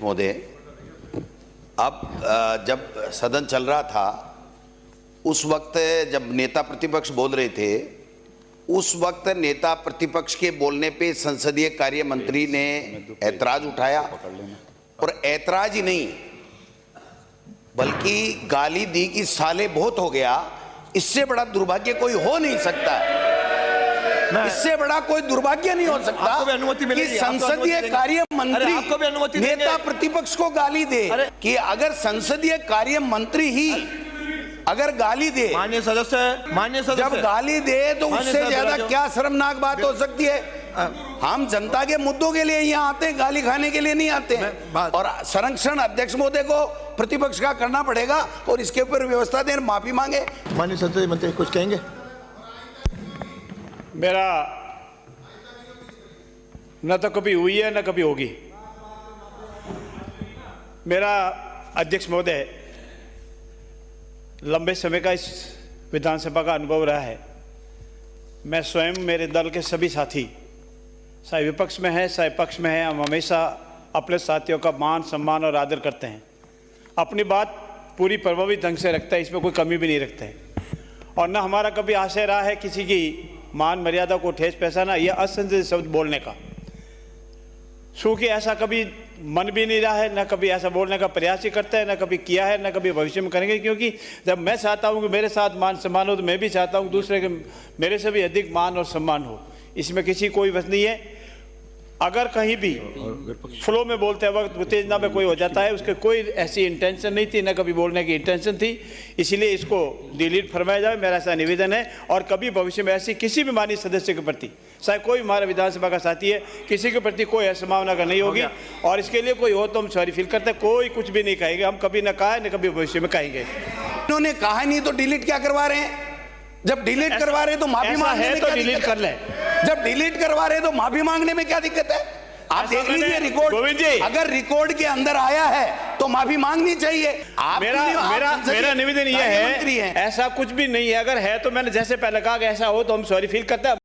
महोदय, अब जब सदन चल रहा था उस वक्त जब नेता प्रतिपक्ष बोल रहे थे, उस वक्त नेता प्रतिपक्ष के बोलने पे संसदीय कार्य मंत्री ने ऐतराज उठाया, और ऐतराज ही नहीं बल्कि गाली दी कि साले बहुत हो गया। इससे बड़ा दुर्भाग्य कोई हो नहीं सकता है, इससे बड़ा कोई दुर्भाग्य नहीं हो सकता कि संसदीय कार्य मंत्री नेता प्रतिपक्ष को गाली दे। कि अगर संसदीय कार्य मंत्री ही अगर गाली दे, माननीय सदस्य जब गाली दे तो उससे ज्यादा क्या शर्मनाक बात हो सकती है। हम जनता के मुद्दों के लिए यहाँ आते हैं, गाली खाने के लिए नहीं आते हैं। और संरक्षण अध्यक्ष महोदय को प्रतिपक्ष का करना पड़ेगा और इसके ऊपर व्यवस्था दें, माफी मांगे। माननीय संसदीय मंत्री कुछ कहेंगे? मेरा न तो कभी हुई है न कभी होगी। मेरा अध्यक्ष महोदय लंबे समय का इस विधानसभा का अनुभव रहा है। मैं स्वयं, मेरे दल के सभी साथी, चाहे विपक्ष में है चाहे पक्ष में है, हम हमेशा अपने साथियों का मान सम्मान और आदर करते हैं। अपनी बात पूरी प्रभावी ढंग से रखता है, इसमें कोई कमी भी नहीं रखते हैं। और न हमारा कभी आशय रहा है किसी की मान मर्यादा को ठेस पहुंचाना या असंसदीय शब्द बोलने का। क्योंकि ऐसा कभी मन भी नहीं रहा है, न कभी ऐसा बोलने का प्रयास ही करता है, न कभी किया है, न कभी भविष्य में करेंगे। क्योंकि जब मैं चाहता हूं कि मेरे साथ मान सम्मान हो तो मैं भी चाहता हूं दूसरे के मेरे से भी अधिक मान और सम्मान हो। इसमें किसी कोई वजह नहीं है। अगर कहीं भी फ्लो में बोलते वक्त उत्तेजना में कोई हो जाता है, उसके कोई ऐसी इंटेंशन नहीं थी, न कभी बोलने की इंटेंशन थी, इसलिए इसको डिलीट फरमाया जाए, मेरा ऐसा निवेदन है। और कभी भविष्य में ऐसी किसी भी माननीय सदस्य के प्रति, चाहे कोई हमारा विधानसभा का साथी है, किसी के प्रति कोई असंभावना का नहीं होगी। और इसके लिए कोई हो तो हम सॉरी फील करते हैं, कोई कुछ भी नहीं कहेंगे। हम कभी न कहा न कभी भविष्य में कहेंगे। उन्होंने कहा नहीं तो डिलीट क्या करवा रहे हैं? जब डिलीट करवा रहे तो माफी मांगने में तो डिलीट कर लें। जब डिलीट करवा रहे तो माफी मांगने में क्या दिक्कत है? आप देख लीजिए रिकॉर्ड, गोविंद जी, अगर रिकॉर्ड के अंदर आया है तो माफी मांगनी चाहिए। मेरा निवेदन यह है, ऐसा कुछ भी नहीं है। अगर है तो मैंने जैसे पहले कहा कि ऐसा हो तो हम सॉरी फील करते हैं।